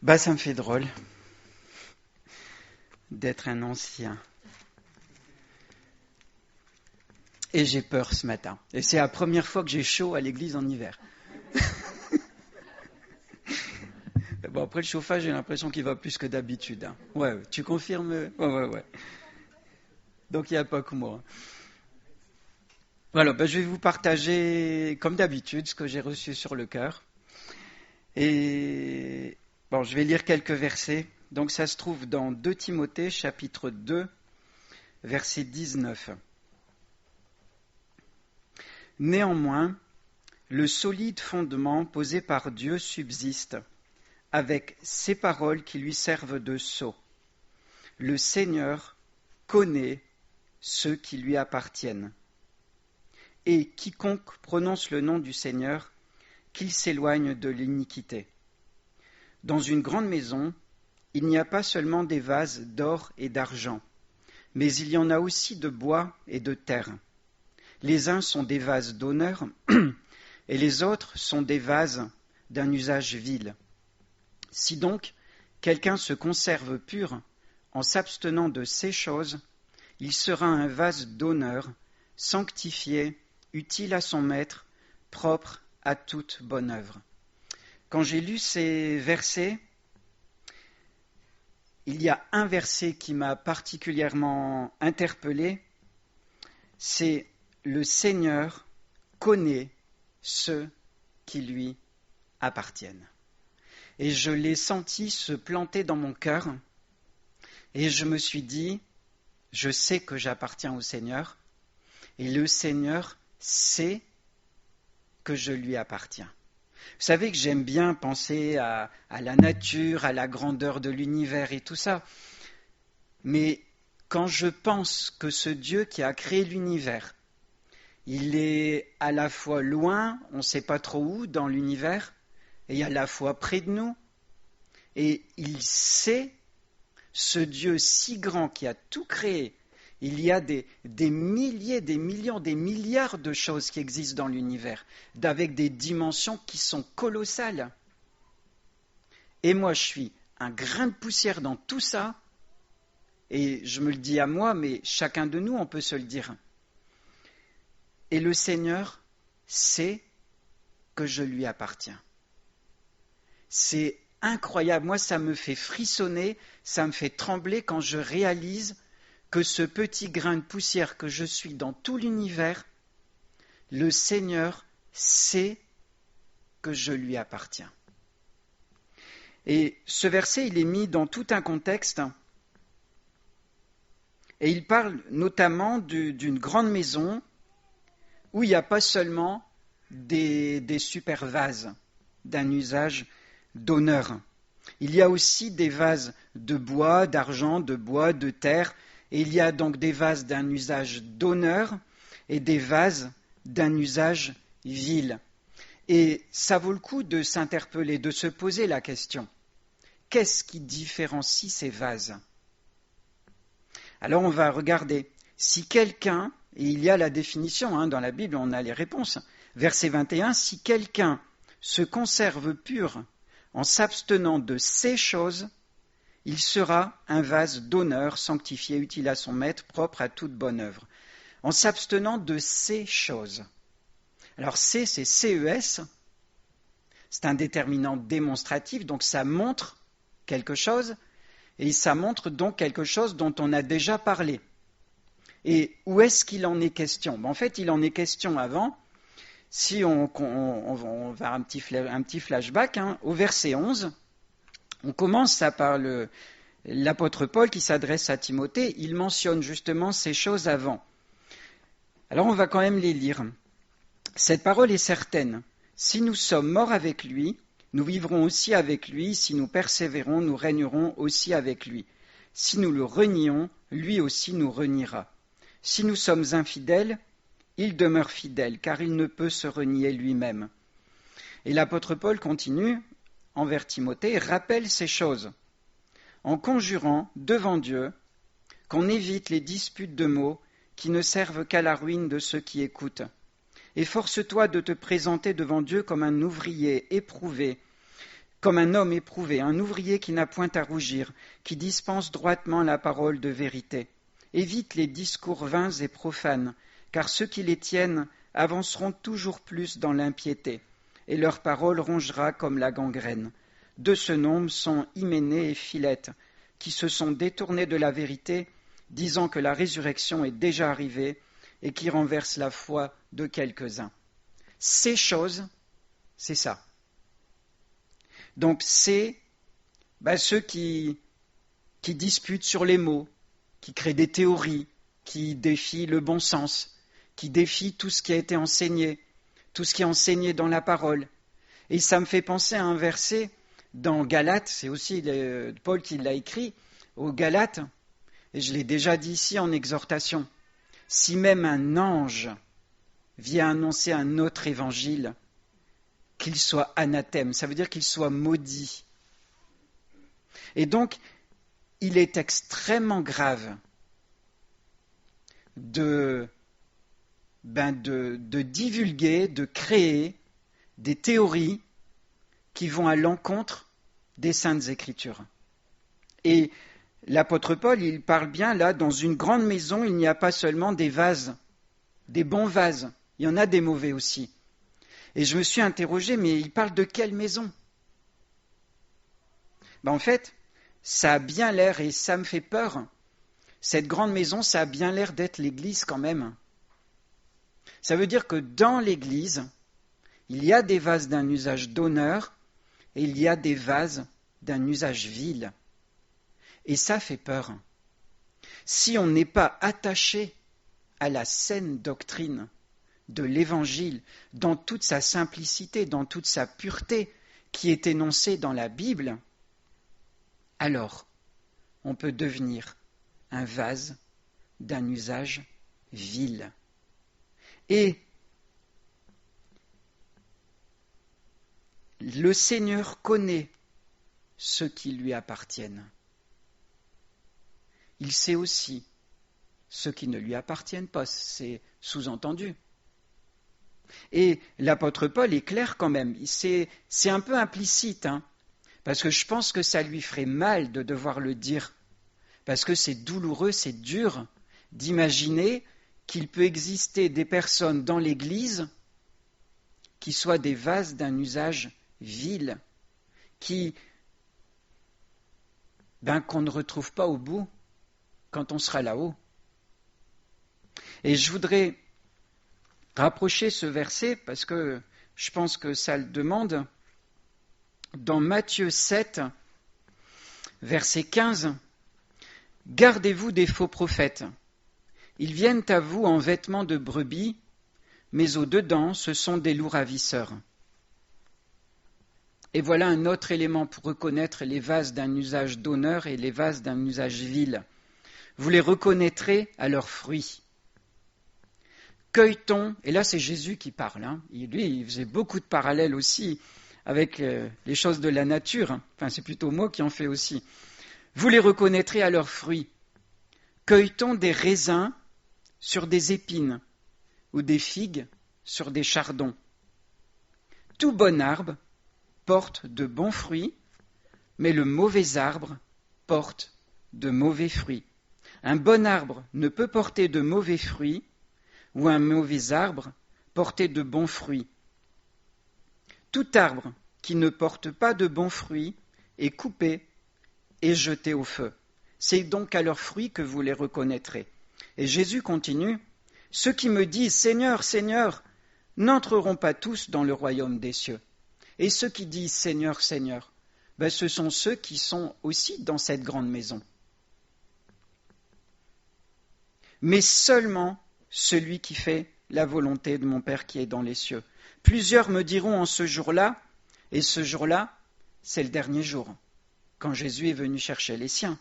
Ça me fait drôle d'être un ancien. Et j'ai peur ce matin. Et c'est la première fois que j'ai chaud à l'église en hiver. Bon, après le chauffage, j'ai l'impression qu'il va plus que d'habitude. Hein. Ouais, tu confirmes? Ouais. Donc il n'y a pas que moi. Voilà, je vais vous partager, comme d'habitude, ce que j'ai reçu sur le cœur. Et je vais lire quelques versets. Donc ça se trouve dans 2 Timothée, chapitre 2, verset 19. Néanmoins, le solide fondement posé par Dieu subsiste, avec ces paroles qui lui servent de sceau. Le Seigneur connaît ceux qui lui appartiennent. Et quiconque prononce le nom du Seigneur, qu'il s'éloigne de l'iniquité. Dans une grande maison, il n'y a pas seulement des vases d'or et d'argent, mais il y en a aussi de bois et de terre. Les uns sont des vases d'honneur, et les autres sont des vases d'un usage vil. Si donc quelqu'un se conserve pur en s'abstenant de ces choses, il sera un vase d'honneur, sanctifié, utile à son maître, propre à toute bonne œuvre. Quand j'ai lu ces versets, il y a un verset qui m'a particulièrement interpellé, c'est « Le Seigneur connaît ceux qui lui appartiennent ». Et je l'ai senti se planter dans mon cœur, et je me suis dit, je sais que j'appartiens au Seigneur, et le Seigneur sait que je lui appartiens. Vous savez que j'aime bien penser à la nature, à la grandeur de l'univers et tout ça. Mais quand je pense que ce Dieu qui a créé l'univers, il est à la fois loin, on ne sait pas trop où dans l'univers, et à la fois près de nous, et il sait, ce Dieu si grand qui a tout créé, il y a des milliers, des millions, des milliards de choses qui existent dans l'univers, avec des dimensions qui sont colossales. Et moi, je suis un grain de poussière dans tout ça, et je me le dis à moi, mais chacun de nous, on peut se le dire. Et le Seigneur sait que je lui appartiens. C'est incroyable, moi ça me fait frissonner, ça me fait trembler quand je réalise que ce petit grain de poussière que je suis dans tout l'univers, le Seigneur sait que je lui appartiens. Et ce verset, il est mis dans tout un contexte, et il parle notamment d'une grande maison où il n'y a pas seulement des super vases d'un usage d'honneur. Il y a aussi des vases de bois, d'argent, de bois, de terre, et il y a donc des vases d'un usage d'honneur et des vases d'un usage vil. Et ça vaut le coup de s'interpeller, de se poser la question. Qu'est-ce qui différencie ces vases ? Alors on va regarder. Si quelqu'un, et il y a la définition, dans la Bible, on a les réponses. Verset 21, si quelqu'un se conserve pur en s'abstenant de ces choses, il sera un vase d'honneur, sanctifié, utile à son maître, propre à toute bonne œuvre. En s'abstenant de ces choses. Alors c'est CES, c'est un déterminant démonstratif, donc ça montre quelque chose, et ça montre donc quelque chose dont on a déjà parlé. Et où est-ce qu'il en est question ? En fait, il en est question avant. Si on va un petit flashback, au verset 11, on commence par l'apôtre Paul qui s'adresse à Timothée. Il mentionne justement ces choses avant. Alors on va quand même les lire. Cette parole est certaine. Si nous sommes morts avec lui, nous vivrons aussi avec lui. Si nous persévérons, nous régnerons aussi avec lui. Si nous le renions, lui aussi nous reniera. Si nous sommes infidèles, il demeure fidèle, car il ne peut se renier lui-même. Et l'apôtre Paul continue, envers Timothée, rappelle ces choses, en conjurant devant Dieu qu'on évite les disputes de mots qui ne servent qu'à la ruine de ceux qui écoutent. Et force-toi de te présenter devant Dieu comme un ouvrier éprouvé, comme un homme éprouvé, un ouvrier qui n'a point à rougir, qui dispense droitement la parole de vérité. Évite les discours vains et profanes, car ceux qui les tiennent avanceront toujours plus dans l'impiété, et leur parole rongera comme la gangrène. De ce nombre sont Hyménée et Philette, qui se sont détournés de la vérité, disant que la résurrection est déjà arrivée, et qui renversent la foi de quelques-uns. Ces choses, c'est ça. Donc c'est ceux qui disputent sur les mots, qui créent des théories, qui défient le bon sens, qui défient tout ce qui a été enseigné, tout ce qui est enseigné dans la parole. Et ça me fait penser à un verset dans Galates, c'est aussi Paul qui l'a écrit, aux Galates, et je l'ai déjà dit ici en exhortation. Si même un ange vient annoncer un autre évangile, qu'il soit anathème, ça veut dire qu'il soit maudit. Et donc, il est extrêmement grave de divulguer, de créer des théories qui vont à l'encontre des Saintes Écritures. Et l'apôtre Paul, il parle bien là, dans une grande maison, il n'y a pas seulement des vases, des bons vases, il y en a des mauvais aussi. Et je me suis interrogé, mais il parle de quelle maison ? En fait, ça a bien l'air, et ça me fait peur, cette grande maison, ça a bien l'air d'être l'Église quand même. Ça veut dire que dans l'Église, il y a des vases d'un usage d'honneur, et il y a des vases d'un usage vil. Et ça fait peur. Si on n'est pas attaché à la saine doctrine de l'Évangile, dans toute sa simplicité, dans toute sa pureté, qui est énoncée dans la Bible, alors on peut devenir un vase d'un usage vil. Et le Seigneur connaît ceux qui lui appartiennent. Il sait aussi ceux qui ne lui appartiennent pas, c'est sous-entendu. Et l'apôtre Paul est clair quand même, c'est un peu implicite, parce que je pense que ça lui ferait mal de devoir le dire, parce que c'est douloureux, c'est dur d'imaginer qu'il peut exister des personnes dans l'Église qui soient des vases d'un usage vil, qu'on ne retrouve pas au bout quand on sera là-haut. Et je voudrais rapprocher ce verset, parce que je pense que ça le demande, dans Matthieu 7, verset 15, « Gardez-vous des faux prophètes. Ils viennent à vous en vêtements de brebis, mais au-dedans, ce sont des loups ravisseurs. » Et voilà un autre élément pour reconnaître les vases d'un usage d'honneur et les vases d'un usage vil. Vous les reconnaîtrez à leurs fruits. Cueille-t-on, et là c'est Jésus qui parle, lui il faisait beaucoup de parallèles aussi avec les choses de la nature, enfin c'est plutôt moi qui en fais aussi. Vous les reconnaîtrez à leurs fruits. Cueille-t-on des raisins sur des épines ou des figues sur des chardons? Tout bon arbre porte de bons fruits, mais le mauvais arbre porte de mauvais fruits. Un bon arbre ne peut porter de mauvais fruits, ou un mauvais arbre porter de bons fruits. Tout arbre qui ne porte pas de bons fruits est coupé et jeté au feu. C'est donc à leurs fruits que vous les reconnaîtrez. Et Jésus continue, « Ceux qui me disent « Seigneur, Seigneur » n'entreront pas tous dans le royaume des cieux. Et ceux qui disent « Seigneur, Seigneur », ce sont ceux qui sont aussi dans cette grande maison. Mais seulement celui qui fait la volonté de mon Père qui est dans les cieux. Plusieurs me diront en ce jour-là, et ce jour-là, c'est le dernier jour, quand Jésus est venu chercher les siens.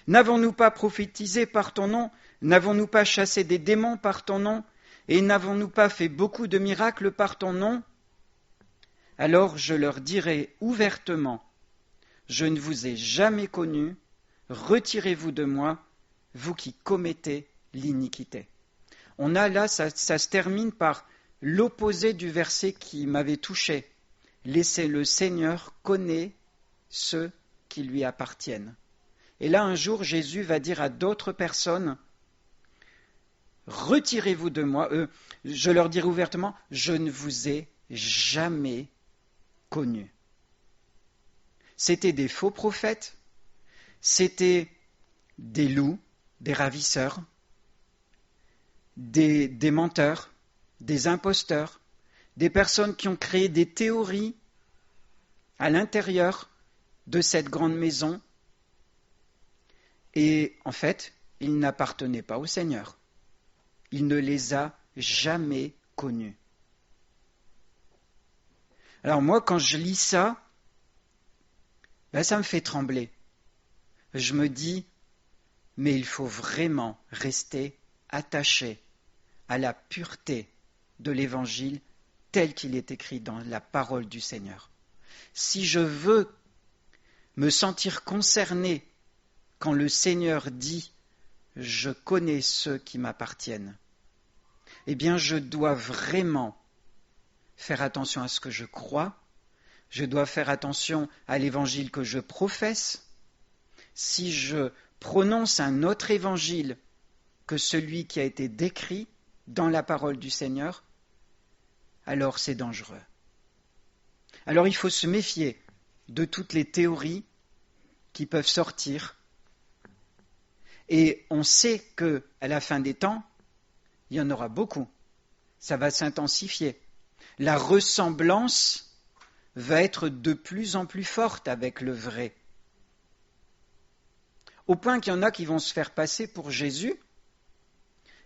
N'avons-nous pas prophétisé par ton nom? N'avons-nous pas chassé des démons par ton nom? Et n'avons-nous pas fait beaucoup de miracles par ton nom? Alors je leur dirai ouvertement, je ne vous ai jamais connus, retirez-vous de moi, vous qui commettez l'iniquité. On a là, ça se termine par l'opposé du verset qui m'avait touché. le Seigneur connaît ceux qui lui appartiennent. Et là, un jour, Jésus va dire à d'autres personnes, retirez-vous de moi. Je leur dirai ouvertement, je ne vous ai jamais connus. C'étaient des faux prophètes, c'étaient des loups, des ravisseurs, des menteurs, des imposteurs, des personnes qui ont créé des théories à l'intérieur de cette grande maison. Et en fait, ils n'appartenaient pas au Seigneur. Il ne les a jamais connus. Alors moi, quand je lis ça, ça me fait trembler. Je me dis, mais il faut vraiment rester attaché à la pureté de l'Évangile tel qu'il est écrit dans la parole du Seigneur. Si je veux me sentir concerné quand le Seigneur dit « Je connais ceux qui m'appartiennent », eh bien je dois vraiment faire attention à ce que je crois, je dois faire attention à l'évangile que je professe. Si je prononce un autre évangile que celui qui a été décrit dans la parole du Seigneur, alors c'est dangereux. Alors il faut se méfier de toutes les théories qui peuvent sortir. Et on sait qu'à la fin des temps, il y en aura beaucoup. Ça va s'intensifier. La ressemblance va être de plus en plus forte avec le vrai. Au point qu'il y en a qui vont se faire passer pour Jésus,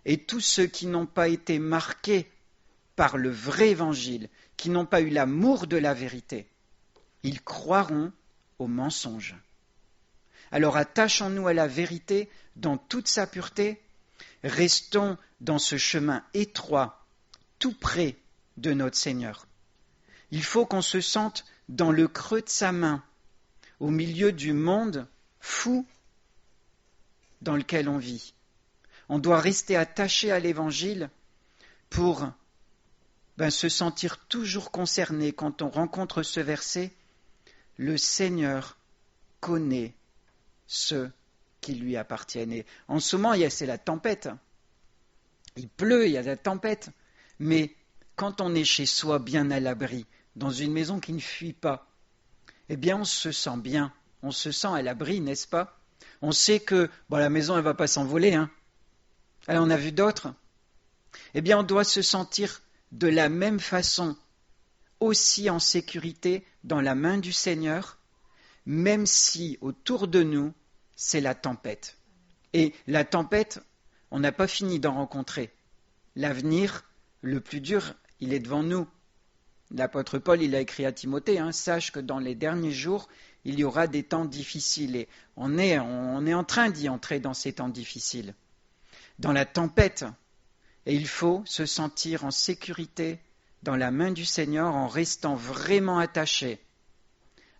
et tous ceux qui n'ont pas été marqués par le vrai évangile, qui n'ont pas eu l'amour de la vérité, ils croiront au mensonge. Alors attachons-nous à la vérité dans toute sa pureté, restons dans ce chemin étroit, tout près de notre Seigneur. Il faut qu'on se sente dans le creux de sa main, au milieu du monde fou dans lequel on vit. On doit rester attaché à l'Évangile pour se sentir toujours concerné quand on rencontre ce verset. Le Seigneur connaît ceux qui lui appartiennent. Et en ce moment, c'est la tempête. Il pleut, il y a la tempête. Mais quand on est chez soi, bien à l'abri, dans une maison qui ne fuit pas, eh bien on se sent bien, on se sent à l'abri, n'est-ce pas? On sait que la maison elle ne va pas s'envoler. Alors on a vu d'autres. Eh bien on doit se sentir de la même façon, aussi en sécurité dans la main du Seigneur, même si autour de nous c'est la tempête. Et la tempête, on n'a pas fini d'en rencontrer. L'avenir, le plus dur, il est devant nous. L'apôtre Paul, il a écrit à Timothée, sache que dans les derniers jours, il y aura des temps difficiles. Et on est en train d'y entrer dans ces temps difficiles, dans la tempête. Et il faut se sentir en sécurité dans la main du Seigneur en restant vraiment attaché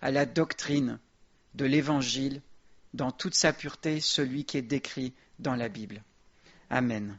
à la doctrine de l'Évangile dans toute sa pureté, celui qui est décrit dans la Bible. Amen.